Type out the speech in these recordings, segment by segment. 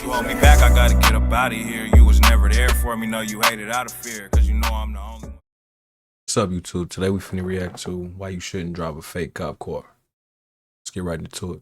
want me back, I gotta get up out of here. You was never there for me, no, you hated out of fear, cause you know I'm the only one. What's up, YouTube? Today we finna react to why you shouldn't drive a fake cop car. Let's get right into it.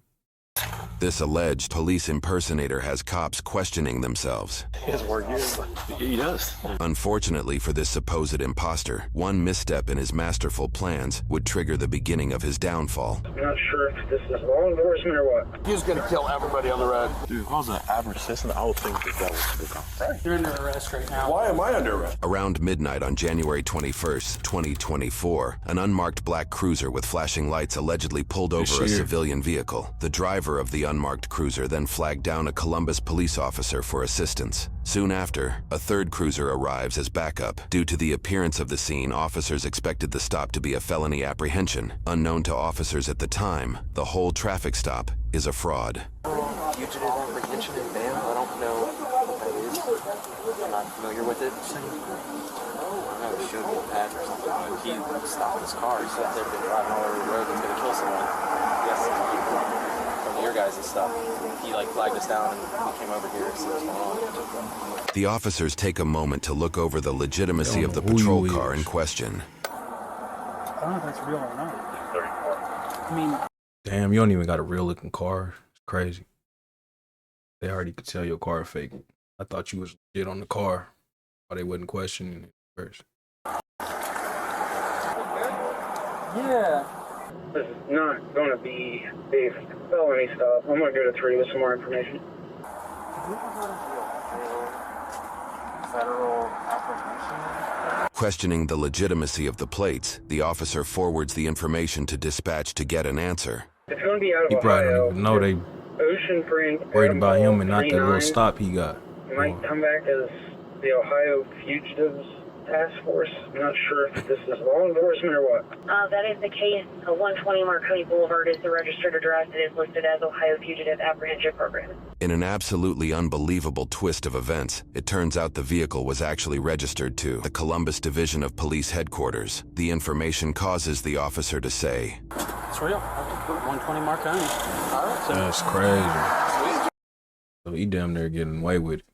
This alleged police impersonator has cops questioning themselves. He has more years. He does. Unfortunately for this supposed imposter, one misstep in his masterful plans would trigger the beginning of his downfall. I'm not sure if this is law enforcement or what. He's gonna kill everybody on the road. Dude, if I was an average citizen, I would think that was the cop. Right. You're under arrest right now. Why am I under arrest? Around midnight on January 21st, 2024, an unmarked black cruiser with flashing lights allegedly pulled over a civilian vehicle. The driver of the unmarked cruiser then flagged down a Columbus police officer for assistance. Soon after, a third cruiser arrives as backup. Due to the appearance of the scene, officers expected the stop to be a felony apprehension. Unknown to officers at the time, the whole traffic stop is a fraud. Fugitive apprehension in ban? I don't know what that is. I'm not familiar with it. I know he showed me a patch or something, but he stopped his car. He said they've been driving all over the road that's gonna kill someone. Yes, from your guys' stuff. He like flagged us down and we came over here to see what's going on. The officers take a moment to look over the legitimacy of the patrol car in question. I don't know if that's real or not. I mean, Damn, you don't even got a real looking car. It's crazy. They already could tell your car fake. I thought you was legit on the car. Why they wasn't questioning it first. yeah. This is not going to be a felony stop. I'm going to go to 3 with some more information. Federal apprehension? Questioning the legitimacy of the plates, the officer forwards the information to dispatch to get an answer. It's going to be out of He probably Ohio. don't even know they Ocean Print. worried about him and not the 39 little stop he got. Might come back as the Ohio Fugitives Task Force. I'm not sure if this is law enforcement or what. That is the case. 120 Marconi Boulevard is the registered address. It is listed as Ohio Fugitive Apprehension Program. In an absolutely unbelievable twist of events, it turns out the vehicle was actually registered to the Columbus Division of Police Headquarters. The information causes the officer to say, It's real. 120 Marconi. That's crazy. So he damn near getting away with it.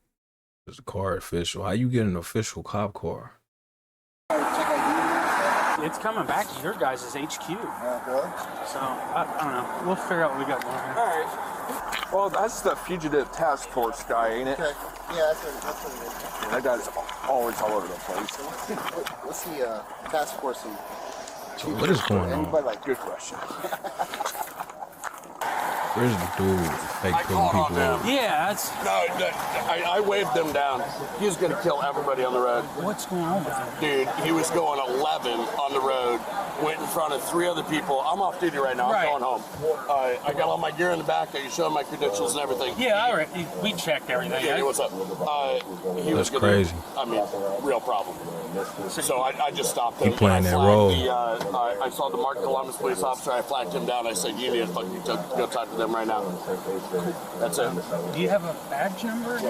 It's a car official. How you get an official cop car? It's coming back to your guys' HQ. So, I don't know. We'll figure out what we got going here. All right. Well, that's the fugitive task force guy, ain't it? Okay. Yeah, that's what it is. Yeah, that guy's always all over the place. What's the task force? So what is going on? Anybody like Good question. Where's the dude with the fake pulling people over? Yeah, that's... No, I waved them down. He was gonna kill everybody on the road. What's going on with him? Dude, he was going 11 on the road, went in front of 3 other people. I'm off duty right now. I'm going home. I got all my gear in the back. I can show him my credentials and everything. Yeah, all right. We checked everything. Yeah, what's up? He was That's crazy. I mean, real problem. So I just stopped him. He playing I that flagged role. I saw the Mark Columbus police officer. I flagged him down. I said, you need to fucking go talk to them right now. That's it. Do you have a badge number?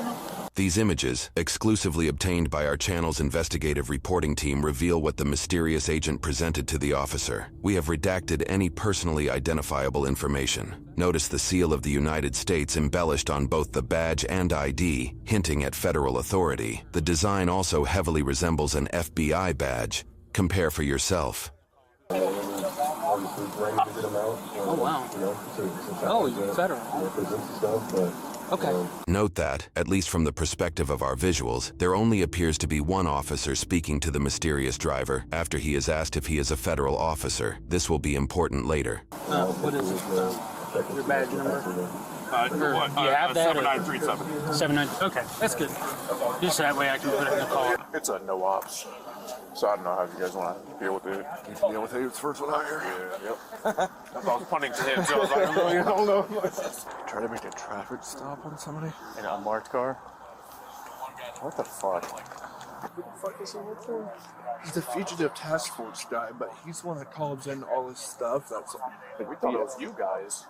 These images, exclusively obtained by our channel's investigative reporting team, reveal what the mysterious agent presented to the officer. We have redacted any personally identifiable information. Notice the seal of the United States embellished on both the badge and ID, hinting at federal authority. The design also heavily resembles an FBI badge. Compare for yourself. Oh, wow. Oh, you're federal. Okay. Note that, at least from the perspective of our visuals, there only appears to be one officer speaking to the mysterious driver after he is asked if he is a federal officer. This will be important later. What is it? Your badge number? Do you have that? 7937. 79. Okay, that's good. Just that way I can put it in the call. It's a no ops. So I don't know how you guys want to deal with it. Deal with it. It's the first one out here. Yeah, yep. I was punting to him, so I was like, I don't know. Try to make a traffic stop on somebody in a unmarked car. What the fuck? What the fuck is he work for? He's the fugitive task force guy, but he's the one that calls in all this stuff. That's We thought it was you guys.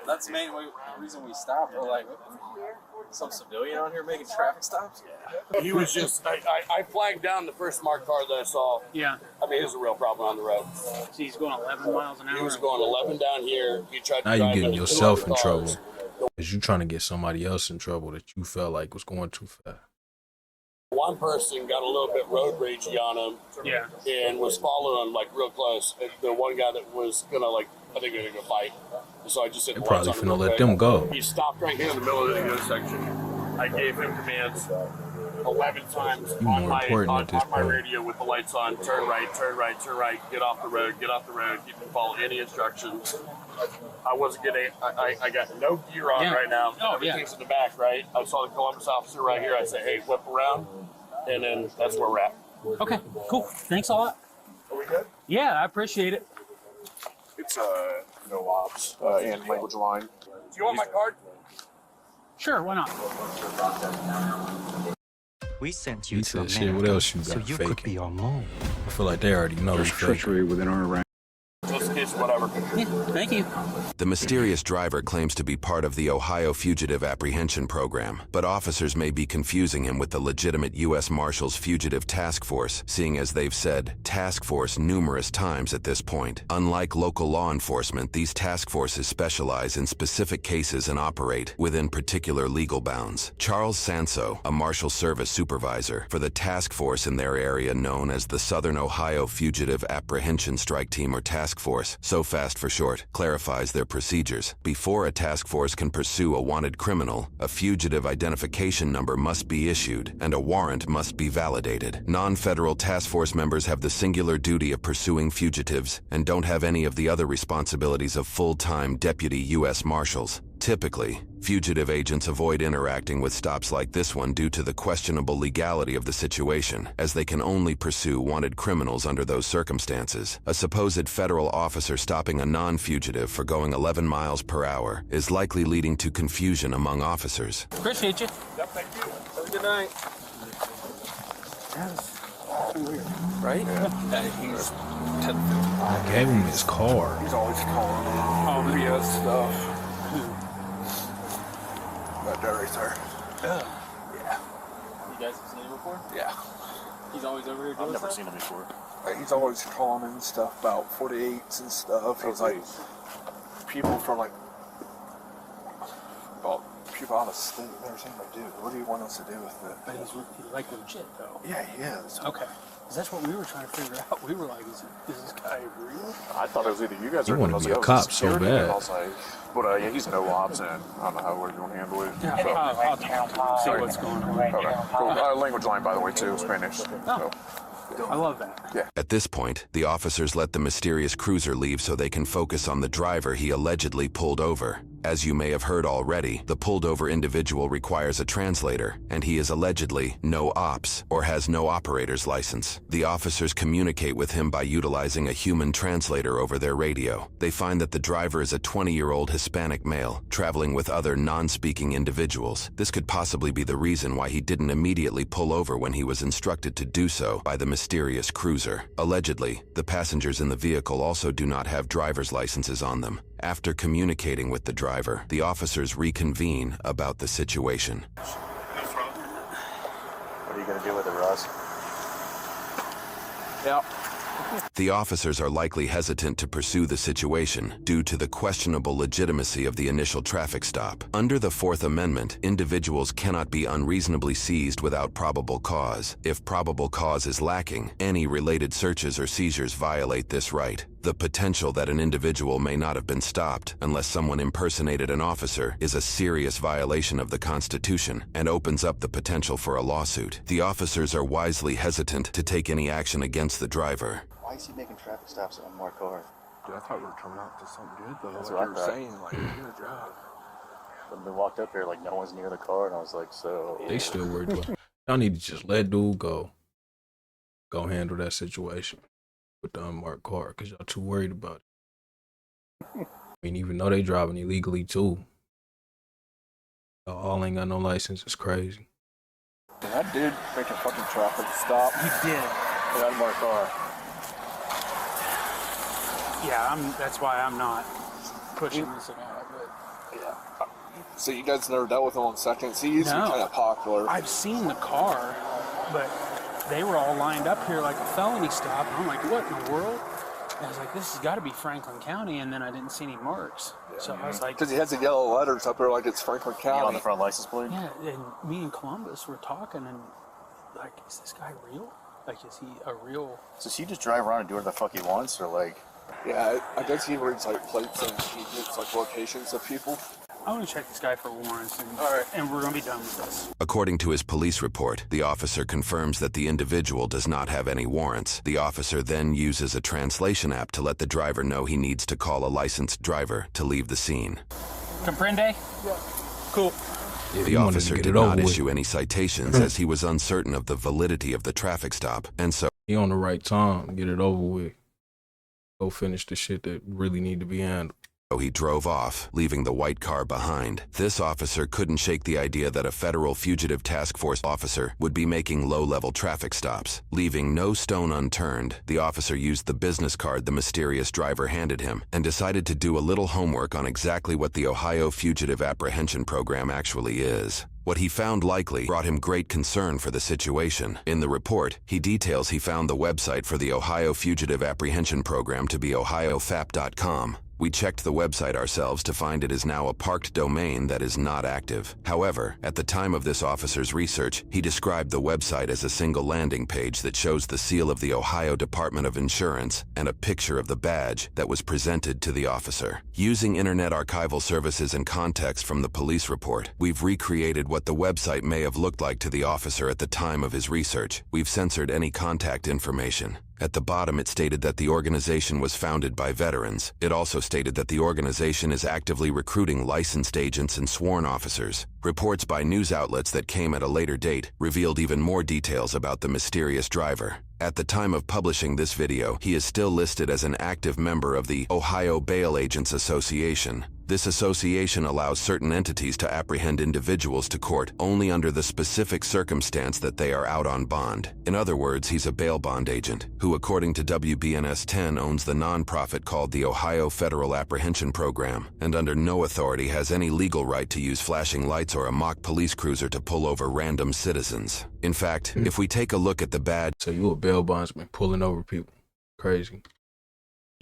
That's the main reason we stopped. We're like, some civilian out here making traffic stops? He was just, I flagged down the first marked car that I saw. Yeah. I mean, it was a real problem on the road. So he's going 11 miles an hour. He was going 11 down here. He tried to Now you're drive getting into yourself 2 in other trouble. cars. Is you trying to get somebody else in trouble that you felt like was going too fast? One person got a little bit road ragey on him, and was following like real close. And the one guy that was gonna I think they're gonna fight. So I just said, They're probably finna let them go. He stopped right here in the middle of the intersection. I gave him commands 11 times on my radio with the lights on. Turn right, turn right, turn right. Get off the road, get off the road. He didn't follow any instructions. I wasn't getting. I got no gear on right now. Everything's in the back, right? I saw the Columbus officer right here. I said, hey, whip around, and then that's where we're at. Okay, cool. Thanks a lot. Are we good? Yeah, I appreciate it. It's no ops and language line. Do you want my card? Sure, why not? We sent you He to said, America shit, what else you so got you could faking? be our mom. I feel like they already know. There's treachery within our ranks. Just in case, whatever. Yeah, thank you. The mysterious driver claims to be part of the Ohio Fugitive Apprehension Program, but officers may be confusing him with the legitimate U.S. Marshals Fugitive Task Force, seeing as they've said task force numerous times at this point. Unlike local law enforcement, these task forces specialize in specific cases and operate within particular legal bounds. Charles Sanso, a Marshal Service supervisor for the task force in their area known as the Southern Ohio Fugitive Apprehension Strike Team or Task Force, SOFAST for short, clarifies their procedures. Before a task force can pursue a wanted criminal, a fugitive identification number must be issued and a warrant must be validated. Non-federal task force members have the singular duty of pursuing fugitives and don't have any of the other responsibilities of full-time deputy U.S. Marshals. Typically, fugitive agents avoid interacting with stops like this one due to the questionable legality of the situation, as they can only pursue wanted criminals under those circumstances. A supposed federal officer stopping a non-fugitive for going 11 miles per hour is likely leading to confusion among officers. Appreciate you. Yep, thank you. Have a good night. Weird, right? I gave him his car. He's always calling me. BS stuff. That guy right there. Yeah. You guys have seen him before? Yeah. He's always over here doing I've never stuff? seen him before. He's always calling in stuff about 48s and stuff. He's like people from people out of state. They're saying, dude, what do you want us to do with it? But he's like legit though. Yeah, he is. Okay. Because that's what we were trying to figure out. We were like, is this guy real? I thought it was either you guys You or wanna him. I was be a like, cop oh, it's so security, bad. and I was like, but yeah, he's no ops, and I don't know how we're going to handle it. Yeah, So, I'll talk to him, see what's going on. okay, cool. Language line, by the way, too, Spanish. So, I love that. At this point, the officers let the mysterious cruiser leave so they can focus on the driver he allegedly pulled over. As you may have heard already, the pulled over individual requires a translator, and he is allegedly no ops or has no operator's license. The officers communicate with him by utilizing a human translator over their radio. They find that the driver is a 20-year-old Hispanic male, traveling with other non-speaking individuals. This could possibly be the reason why he didn't immediately pull over when he was instructed to do so by the mysterious cruiser. Allegedly, the passengers in the vehicle also do not have driver's licenses on them. After communicating with the driver, the officers reconvene about the situation. What are you going to do with it, Ross? yeah. The officers are likely hesitant to pursue the situation due to the questionable legitimacy of the initial traffic stop. Under the Fourth Amendment, individuals cannot be unreasonably seized without probable cause. If probable cause is lacking, any related searches or seizures violate this right. The potential that an individual may not have been stopped unless someone impersonated an officer is a serious violation of the Constitution and opens up the potential for a lawsuit. The officers are wisely hesitant to take any action against the driver. Why is he making traffic stops on more cars? Dude, I thought we were coming out to something good, though. That's like what I you were thought. saying, like, good job. When we walked up here, like, no one's near the car, and I was like, so... They still worried about it. Y'all need to just let dude go. Go handle that situation with the unmarked car because y'all too worried about it. I mean, even though they driving illegally too, y'all all ain't got no license. It's crazy. I did make a fucking traffic stop. You did. Get out of my car. Yeah, that's why I'm not pushing this at all. But Yeah. So you guys never dealt with him on seconds? He used to be No. kind of popular. I've seen the car, but they were all lined up here like a felony stop. And I'm like, what in the world? And I was like, this has got to be Franklin County. And then I didn't see any marks. So I was like, because he has the yellow letters up there like it's Franklin County. On the front license plate? yeah, and me and Columbus were talking, and like, is this guy real? Like, is he a real? So does he just drive around and do whatever the fuck he wants, or like? Yeah, I guess he reads like plates and he gets like locations of people. I want to check this guy for warrants, and, and we're going to be done with this. According to his police report, the officer confirms that the individual does not have any warrants. The officer then uses a translation app to let the driver know he needs to call a licensed driver to leave the scene. Comprende? Yeah. Cool. Yeah, The he wanted to officer get did it over not with. issue any citations as he was uncertain of the validity of the traffic stop, and so He on the right time, get it over with. Go finish the shit that really need to be handled. he drove off, leaving the white car behind. This officer couldn't shake the idea that a federal fugitive task force officer would be making low-level traffic stops. Leaving no stone unturned, the officer used the business card the mysterious driver handed him and decided to do a little homework on exactly what the Ohio Fugitive Apprehension Program actually is. What he found likely brought him great concern for the situation. In the report, he details he found the website for the Ohio Fugitive Apprehension Program to be ohiofap.com. We checked the website ourselves to find it is now a parked domain that is not active. However, at the time of this officer's research, he described the website as a single landing page that shows the seal of the Ohio Department of Insurance and a picture of the badge that was presented to the officer. Using Internet Archival Services and context from the police report, we've recreated what the website may have looked like to the officer at the time of his research. We've censored any contact information. At the bottom, it stated that the organization was founded by veterans. It also stated that the organization is actively recruiting licensed agents and sworn officers. Reports by news outlets that came at a later date revealed even more details about the mysterious driver. At the time of publishing this video, he is still listed as an active member of the Ohio Bail Agents Association. This association allows certain entities to apprehend individuals to court only under the specific circumstance that they are out on bond. In other words, he's a bail bond agent, who according to WBNS 10 owns the nonprofit called the Ohio Federal Apprehension Program, and under no authority has any legal right to use flashing lights or a mock police cruiser to pull over random citizens. In fact, if we take a look at the badge So you a bail bondsman pulling over people. Crazy.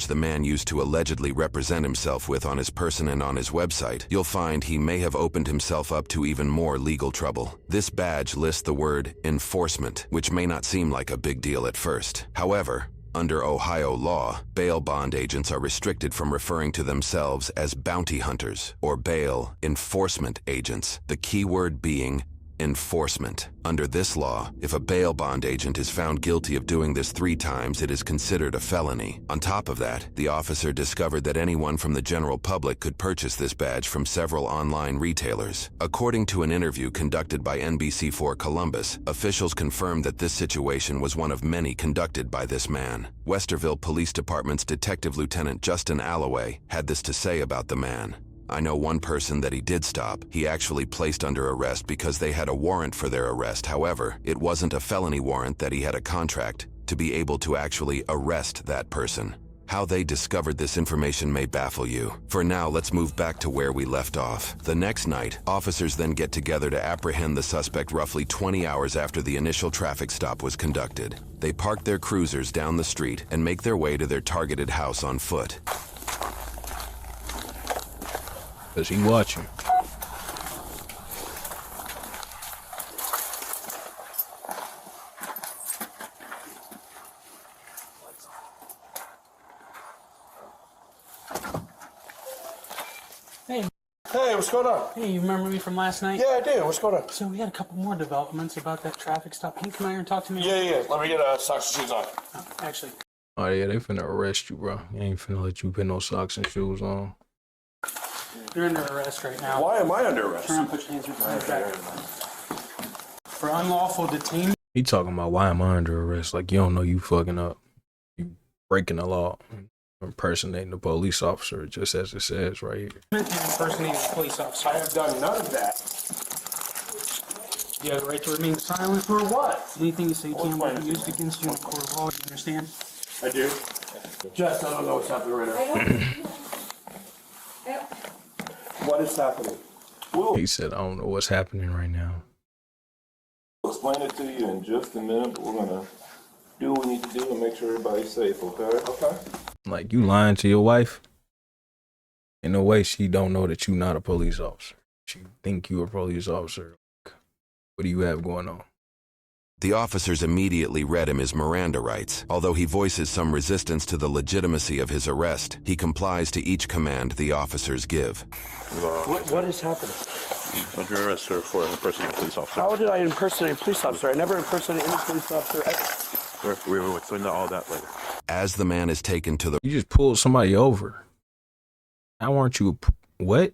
the man used to allegedly represent himself with on his person and on his website, you'll find he may have opened himself up to even more legal trouble. This badge lists the word enforcement, which may not seem like a big deal at first. However, under Ohio law, bail bond agents are restricted from referring to themselves as bounty hunters or bail enforcement agents, the key word being enforcement. Under this law, if a bail bond agent is found guilty of doing this 3 times, it is considered a felony. On top of that, the officer discovered that anyone from the general public could purchase this badge from several online retailers. According to an interview conducted by NBC4 Columbus, officials confirmed that this situation was one of many conducted by this man. Westerville Police Department's Detective Lieutenant Justin Alloway had this to say about the man. I know one person that he did stop. He actually placed under arrest because they had a warrant for their arrest. However, it wasn't a felony warrant that he had a contract to be able to actually arrest that person. How they discovered this information may baffle you. For now, let's move back to where we left off. The next night, officers then get together to apprehend the suspect roughly 20 hours after the initial traffic stop was conducted. They park their cruisers down the street and make their way to their targeted house on foot. Cause he watching. Hey, what's going on? Hey, you remember me from last night? Yeah, I do. What's going on? So we had a couple more developments about that traffic stop. Can you come out here and talk to me? Yeah. Let me get socks and shoes on. Actually. Oh yeah, they finna arrest you, bro. They ain't finna let you put no socks and shoes on. You're under arrest right now. Why am I under arrest? Turn around, put your hands behind your back. For unlawful detainment. He talking about why am I under arrest? Like you don't know you fucking up. You breaking the law. Impersonating a police officer, just as it says right here. Impersonating a police officer. I have done none of that. You have the right to remain silent. For what? Anything you say can't be used against you in a court of law. You understand? I do. Jess, I don't know what's happening right now. What is happening? He said, I don't know what's happening right now. I'll explain it to you in just a minute, but we're gonna do what we need to do and make sure everybody's safe, okay? Okay. Like, you lying to your wife? In a way, she don't know that you not a police officer. She think you a police officer. What do you have going on? The officers immediately read him his Miranda rights. Although he voices some resistance to the legitimacy of his arrest, he complies to each command the officers give. What is happening? Under arrest, sir, for impersonating a police officer. How did I impersonate a police officer? I never impersonated any police officer ever. We're explaining all that later. As the man is taken to the... You just pulled somebody over. How aren't you... What?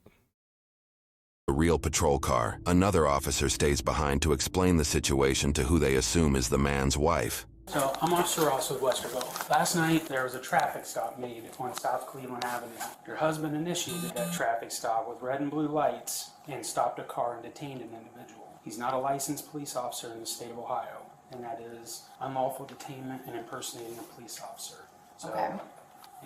A real patrol car, another officer stays behind to explain the situation to who they assume is the man's wife. So I'm Officer Ross with Westerville. Last night there was a traffic stop made on South Cleveland Avenue. Your husband initiated that traffic stop with red and blue lights and stopped a car and detained an individual. He's not a licensed police officer in the state of Ohio, and that is unlawful detainment and impersonating a police officer. So, okay.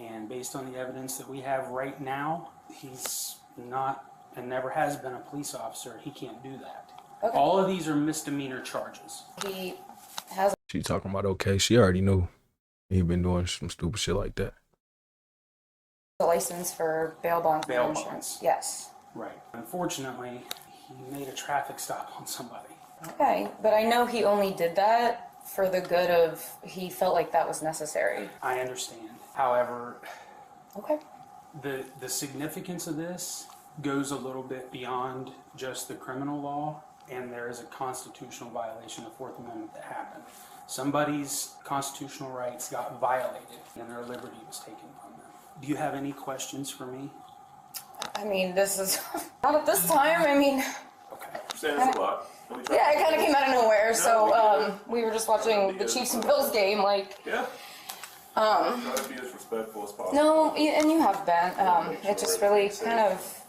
And based on the evidence that we have right now, he's not and never has been a police officer. He can't do that. Okay. All of these are misdemeanor charges. He has She talking about, okay, she already knew he been doing some stupid shit like that. a license for bail bonds. Bail and insurance. bonds. Yes. Right. Unfortunately, he made a traffic stop on somebody. Okay, but I know he only did that for the good of, he felt like that was necessary. I understand. However, Okay. the significance of this goes a little bit beyond just the criminal law, and there is a constitutional violation of the Fourth Amendment that happened. Somebody's constitutional rights got violated and their liberty was taken from them. Do you have any questions for me? I mean, this is not at this time. I mean, Saying a lot. yeah, it kind of came out of nowhere. So we were just watching the Chiefs and Bills game, like. Yeah. Try to be as respectful as possible. No, and you have been. It just really kind of.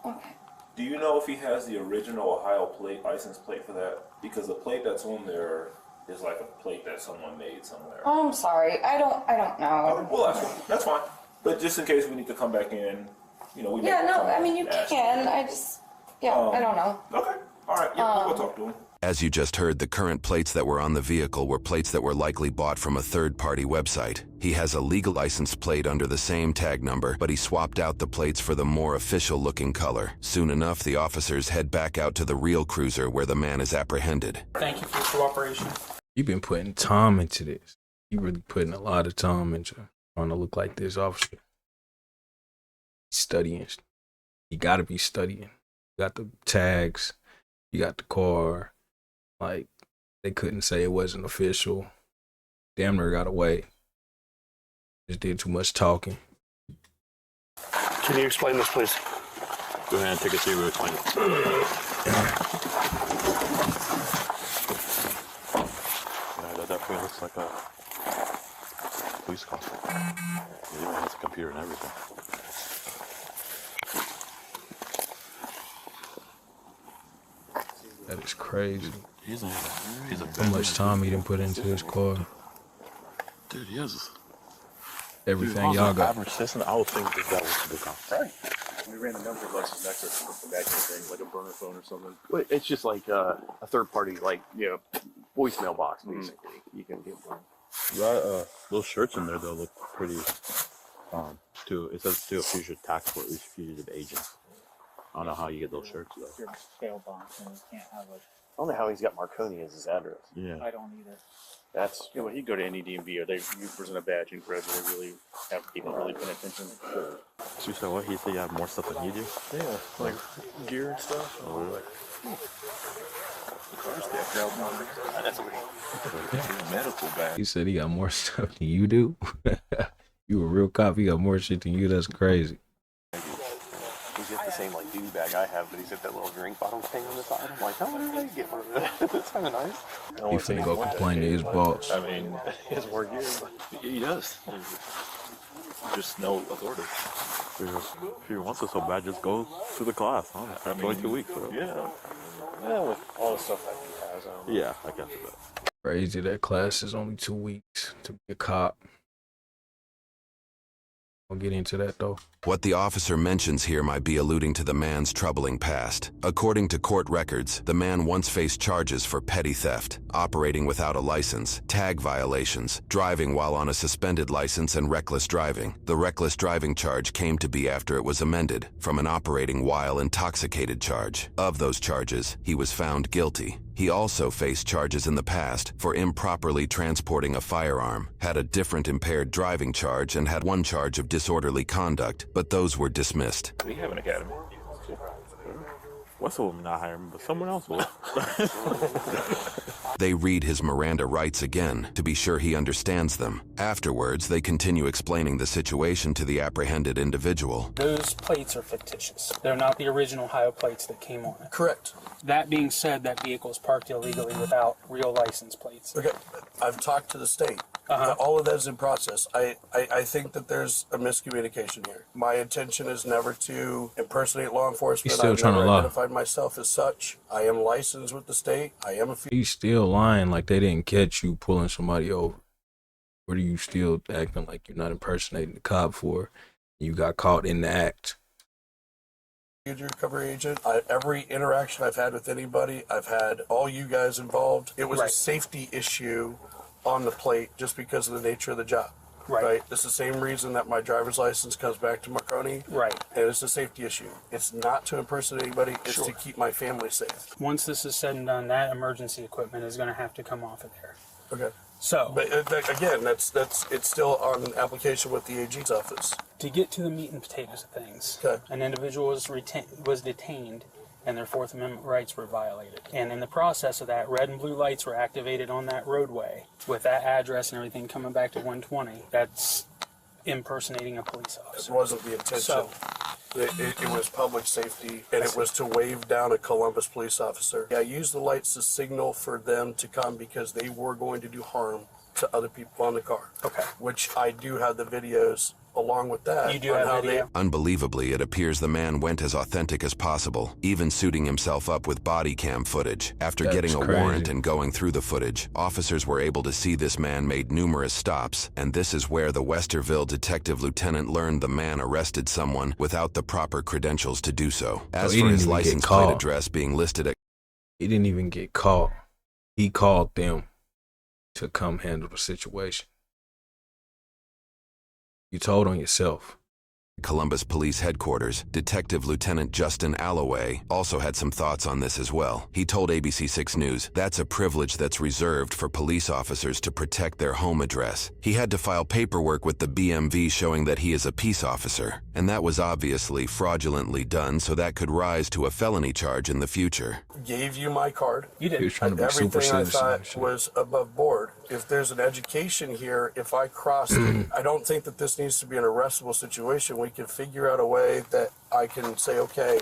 Okay. Do you know if he has the original Ohio plate, license plate for that? Because the plate that's on there is like a plate that someone made somewhere. Oh, I'm sorry. I don't know. Okay, we'll ask him. That's fine. But just in case we need to come back in, you know, we Yeah, may no, come I back mean, you and ask can. him. I just, I don't know. Okay. All right. Yeah, we'll talk to him. As you just heard, the current plates that were on the vehicle were plates that were likely bought from a third-party website. He has a legal license plate under the same tag number, but he swapped out the plates for the more official-looking color. Soon enough, the officers head back out to the real cruiser where the man is apprehended. Thank you for your cooperation. You've been putting time into this. You really putting a lot of time into trying to look like this officer. Studying. You gotta be studying. You got the tags. You got the car. Like, they couldn't say it wasn't official. Damn near got away. Just did too much talking. Can you explain this, please? Go ahead and take a seat. We'll explain it. Yeah, that definitely looks like a police car. It even has a computer and everything. That is crazy. He's a How much time he didn't put into his car. Dude, he has Everything y'all got. average citizen. I would think that was the cop. Right. We ran the number of license next to that thing, like a burner phone or something. Well, it's just like a third party, like, voicemail box, basically. You can get one. Those shirts in there though look pretty. It says to a fugitive tax force, fugitive agents. I don't know how you get those shirts though. Your bail bonds and you can't have a. I don't know how he's got Marconi as his address. Yeah. I don't either. That's Yeah, well, he'd go to any DMV or you present a badge and grab it. They really have people really paying attention. So you said what? He said you have more stuff than you do? Yeah, like gear and stuff. Oh, really? That's a medical bag. He said he got more stuff than you do. You a real cop. He got more shit than you. That's crazy. He's got the same like dude bag I have, but he's got that little drink bottle thing on the side. I'm like, how did I get one of that? That's kind of nice. He finna go complain to his boss. I mean, he has more gear. He does. Just no authority. If he wants it so bad, just go to the class. Huh? I mean, 22 weeks. Yeah. Yeah, with all the stuff that he has on. Yeah, I got that. Crazy that class is only 2 weeks to be a cop. We'll get into that though. What the officer mentions here might be alluding to the man's troubling past. According to court records, the man once faced charges for petty theft, operating without a license, tag violations, driving while on a suspended license, and reckless driving. The reckless driving charge came to be after it was amended from an operating while intoxicated charge. Of those charges, he was found guilty. He also faced charges in the past for improperly transporting a firearm, had a different impaired driving charge, and had one charge of disorderly conduct, but those were dismissed. We have an academy. What's the woman not hiring, but someone else will. They read his Miranda rights again to be sure he understands them. Afterwards, they continue explaining the situation to the apprehended individual. Those plates are fictitious. They're not the original Ohio plates that came on it. Correct. That being said, that vehicle is parked illegally without real license plates. Okay, I've talked to the state. All of that is in process. I think that there's a miscommunication here. My intention is never to impersonate law enforcement. He's still trying to lie. I've identified myself as such. I am licensed with the state. I am a... He's still lying like they didn't catch you pulling somebody over. What are you still acting like you're not impersonating the cop for? You got caught in the act. Recovery agent. Every interaction I've had with anybody, I've had all you guys involved. It was a safety issue on the plate just because of the nature of the job. Right. It's the same reason that my driver's license comes back to Marconi. Right. And it's a safety issue. It's not to impersonate anybody. It's to keep my family safe. Once this is said and done, that emergency equipment is going to have to come off of there. Okay. So, but again, it's still on application with the AG's office. To get to the meat and potatoes of things, an individual was detained and their Fourth Amendment rights were violated. And in the process of that, red and blue lights were activated on that roadway with that address and everything coming back to 120. That's impersonating a police officer. It wasn't the intention. So, it was public safety, and it was to wave down a Columbus police officer. I used the lights to signal for them to come because they were going to do harm to other people on the car. Okay. Which I do have the videos along with that. You do have video? Unbelievably, it appears the man went as authentic as possible, even suiting himself up with body cam footage. After getting a warrant and going through the footage, officers were able to see this man made numerous stops, and this is where the Westerville detective lieutenant learned the man arrested someone without the proper credentials to do so. As for his license plate address being listed at... He didn't even get caught. He called them to come handle the situation. You told on yourself. Columbus Police Headquarters, Detective Lieutenant Justin Alloway also had some thoughts on this as well. He told ABC6 News, "That's a privilege that's reserved for police officers to protect their home address. He had to file paperwork with the BMV showing that he is a peace officer, and that was obviously fraudulently done, so that could rise to a felony charge in the future." Gave you my card. You did. He was trying to be super Everything I citizen. thought was above board. If there's an education here, if I cross, I don't think that this needs to be an arrestable situation. We can figure out a way that I can say, okay,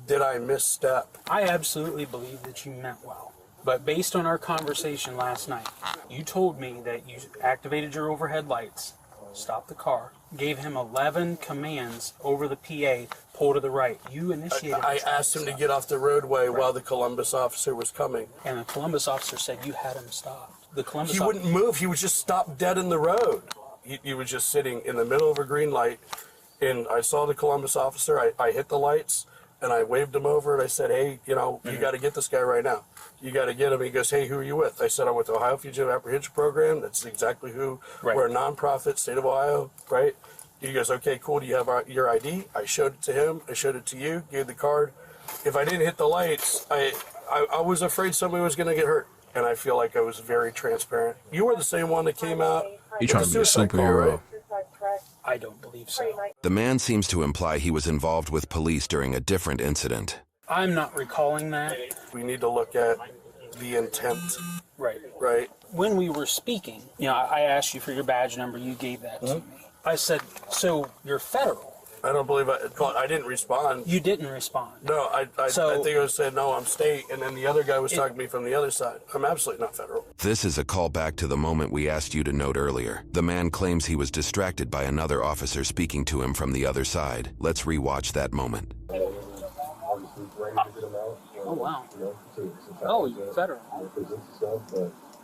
did I misstep? I absolutely believe that you meant well. But based on our conversation last night, you told me that you activated your overhead lights, stopped the car, gave him 11 commands over the PA, pull to the right. You initiated I asked him to get off the roadway while the Columbus officer was coming. And the Columbus officer said you had him stopped. The Columbus He wouldn't move. He was just stopped dead in the road. He was just sitting in the middle of a green light, and I saw the Columbus officer. I hit the lights, and I waved him over, and I said, hey, you know, you got to get this guy right now. You got to get him. He goes, hey, who are you with? I said, I'm with the Ohio Fugitive Apprehension Program. That's exactly who. We're a nonprofit, state of Ohio, right? He goes, okay, cool. Do you have your ID? I showed it to him. I showed it to you. Gave the card. If I didn't hit the lights, I was afraid somebody was going to get hurt. And I feel like I was very transparent. You were the same one that came out. You trying to be a superhero. I don't believe so. The man seems to imply he was involved with police during a different incident. I'm not recalling that. We need to look at the intent. Right. Right. When we were speaking, you know, I asked you for your badge number. You gave that to me. I said, so you're federal. I don't believe I didn't respond. You didn't respond. No, I think I said, no, I'm state, and then the other guy was talking to me from the other side. I'm absolutely not federal. This is a call back to the moment we asked you to note earlier. The man claims he was distracted by another officer speaking to him from the other side. Let's rewatch that moment. Oh, wow. Oh, you're federal.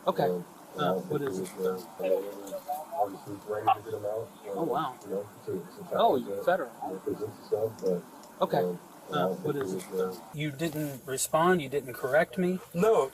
Okay. What is it? Oh, wow. Oh, you're federal. Okay. What is it? You didn't respond? You didn't correct me? No.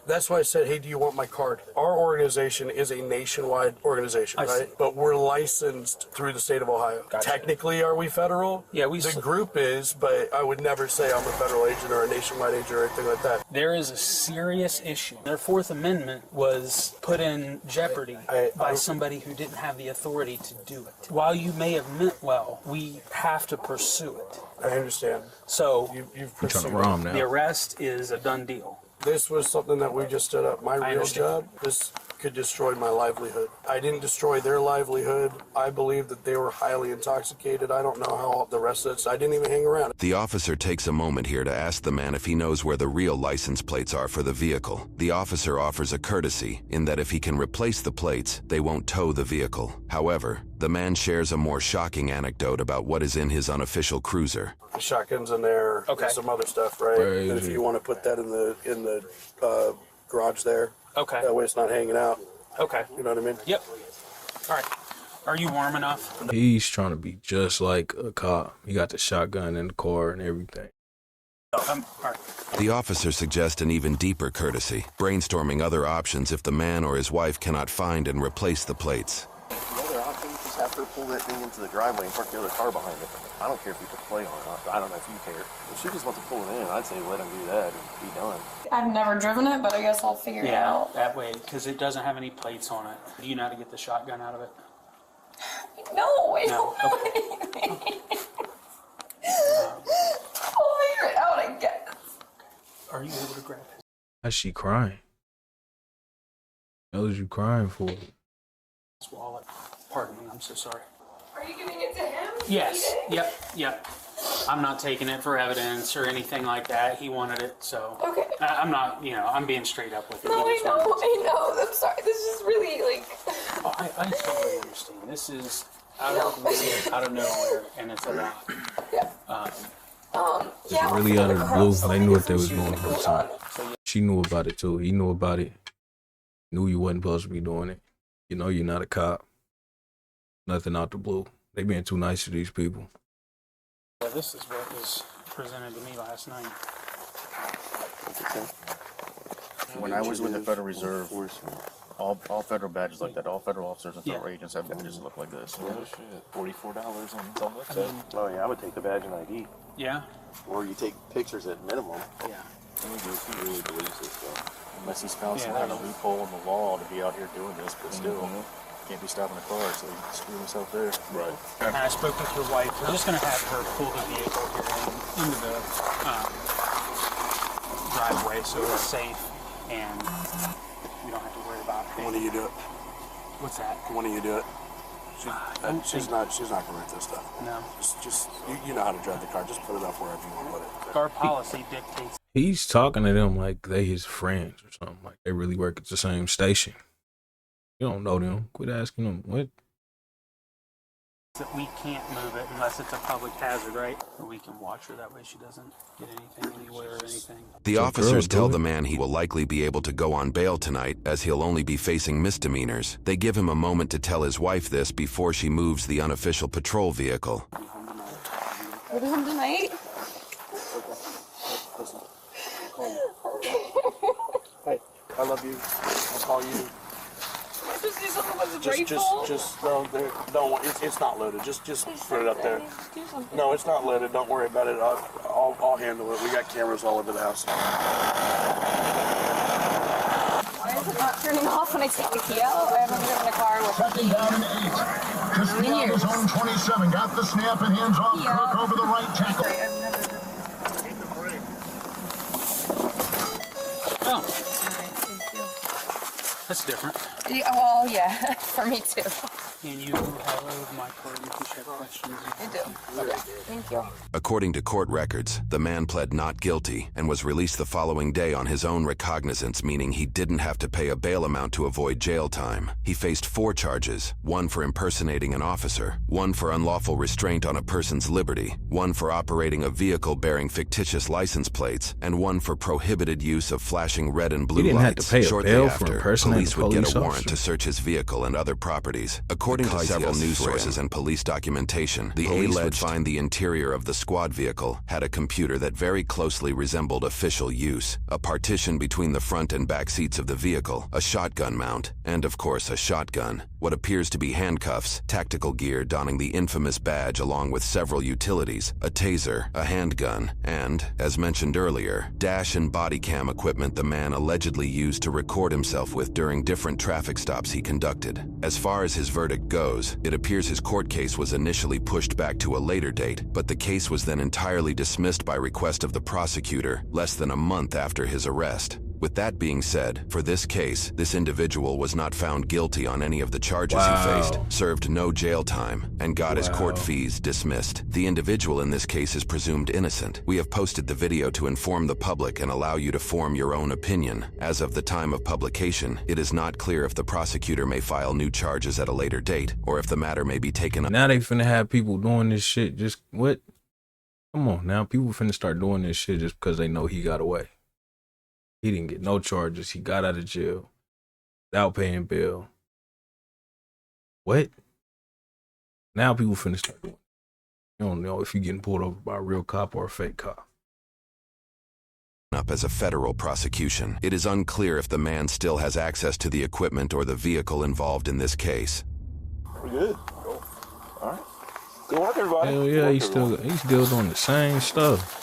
That's why I said, hey, do you want my card? Our organization is a nationwide organization, right? But we're licensed through the state of Ohio. Gotcha. Technically, are we federal? Yeah, the group is, but I would never say I'm a federal agent or a nationwide agent or anything like that. There is a serious issue. Their Fourth Amendment was put in jeopardy by somebody who didn't have the authority to do it. While you may have meant well, we have to pursue it. I understand. So you've pursued the arrest is a done deal. This was something that we just stood up. My real job, this could destroy my livelihood. I didn't destroy their livelihood. I believe that they were highly intoxicated. I don't know how the rest of it. I didn't even hang around. The officer takes a moment here to ask the man if he knows where the real license plates are for the vehicle. The officer offers a courtesy in that if he can replace the plates, they won't tow the vehicle. However, the man shares a more shocking anecdote about what is in his unofficial cruiser. The shotgun's in there. Okay. And some other stuff, right? Crazy. And if you want to put that in the garage there. Okay. That way it's not hanging out. Okay. You know what I mean? Yep. All right. Are you warm enough? He's trying to be just like a cop. He got the shotgun in the car and everything. All right. The officer suggests an even deeper courtesy, brainstorming other options if the man or his wife cannot find and replace the plates. The other option is just have her pull that thing into the driveway and park the other car behind it. I don't care if you put play on it. I don't know if you care. If she just wants to pull it in, I'd say let him do that and be done. I've never driven it, but I guess I'll figure it out. That way, because it doesn't have any plates on it. Do you know how to get the shotgun out of it? No, I don't know anything. I'll figure it out, I guess. Are you able to grab it? Why's she crying? What was you crying for? His wallet. Pardon me, I'm so sorry. Are you giving it to him? Yes. Yep. I'm not taking it for evidence or anything like that. He wanted it, so. Okay. I'm not, I'm being straight up with you. No, I know. I'm sorry. This is really like. Oh, I totally understand. This is out of nowhere, and it's a lot. Yeah. It's really out of the blue. They knew what they was doing the whole time. She knew about it too. He knew about it. Knew you wasn't supposed to be doing it. You know you're not a cop. Nothing out the blue. They being too nice to these people. Yeah, this is what was presented to me last night. When I was with the Federal Reserve, all federal badges like that, all federal officers and federal agents have badges that look like this. Oh shit. $44 on something like that. Oh yeah, I would take the badge and ID. Yeah. Or you take pictures at minimum. Yeah. He really believes this though. Unless he's found some kind of loophole in the law to be out here doing this, but still. Can't be stopping a car, so he can screw himself there. Right. And I spoke with your wife. We're just going to have her pull the vehicle here into the driveway so it's safe and we don't have to worry about it. When do you do it? What's that? When do you do it? She's not going to rent this stuff. No. Just you know how to drive the car. Just put it up wherever you want to put it. Our policy dictates. He's talking to them like they his friends or something. Like they really work at the same station. You don't know them. Quit asking them. What? That we can't move it unless it's a public hazard, right? Or we can watch her. That way she doesn't get anything anywhere or anything. The officers tell the man he will likely be able to go on bail tonight as he'll only be facing misdemeanors. They give him a moment to tell his wife this before she moves the unofficial patrol vehicle. We'll be home tonight. Hey, I love you. I'll call you. Just do something with the it's not loaded. Just put it up there. No, it's not loaded. Don't worry about it. I'll handle it. We got cameras all over the house. Why is it not turning off when I take the key out? I haven't driven a car with Second down and 8. Cristiano zone 27 got the snap and hands off Kirk over the right tackle. That's different. Yeah, well, yeah, for me too. And you have my card in case you have questions. I do. Okay. Thank you. According to court records, the man pled not guilty and was released the following day on his own recognizance, meaning he didn't have to pay a bail amount to avoid jail time. He faced 4 charges, 1 for impersonating an officer, 1 for unlawful restraint on a person's liberty, 1 for operating a vehicle bearing fictitious license plates, and 1 for prohibited use of flashing red and blue didn't have lights. to pay a Shortly bail for after, impersonating police a would get police a warrant officer. to search his vehicle and other properties. According to several news sources and police documentation, the police would find the interior of the squad vehicle had a computer that very closely resembled official use, a partition between the front and back seats of the vehicle, a shotgun mount, and of course a shotgun, what appears to be handcuffs, tactical gear donning the infamous badge along with several utilities, a taser, a handgun, and, as mentioned earlier, dash and body cam equipment the man allegedly used to record himself with during different traffic stops he conducted. As far as his verdict goes, it appears his court case was initially pushed back to a later date, but the case was then entirely dismissed by request of the prosecutor less than a month after his arrest. With that being said, for this case, this individual was not found guilty on any of the charges he faced, served no jail time, and got his court fees dismissed. The individual in this case is presumed innocent. We have posted the video to inform the public and allow you to form your own opinion. As of the time of publication, it is not clear if the prosecutor may file new charges at a later date, or if the matter may be taken up. Now they finna have people doing this shit just, what? Come on, now people finna start doing this shit just because they know he got away. He didn't get no charges. He got out of jail without paying bail. What? Now people finna start doing it. You don't know if you're getting pulled over by a real cop or a fake cop. Up as a federal prosecution. It is unclear if the man still has access to the equipment or the vehicle involved in this case. We're good. Cool. All right. Good work, everybody. Hell yeah, he's still doing the same stuff.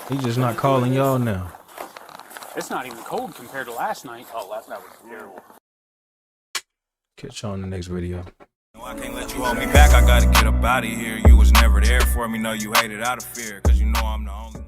He's just not calling y'all now. It's not even cold compared to last night. Oh, last night was terrible. Catch y'all in the next video. No, I can't let you hold me back. I gotta get up out of here. You was never there for me. No, you hated out of fear. Cause you know I'm the only one.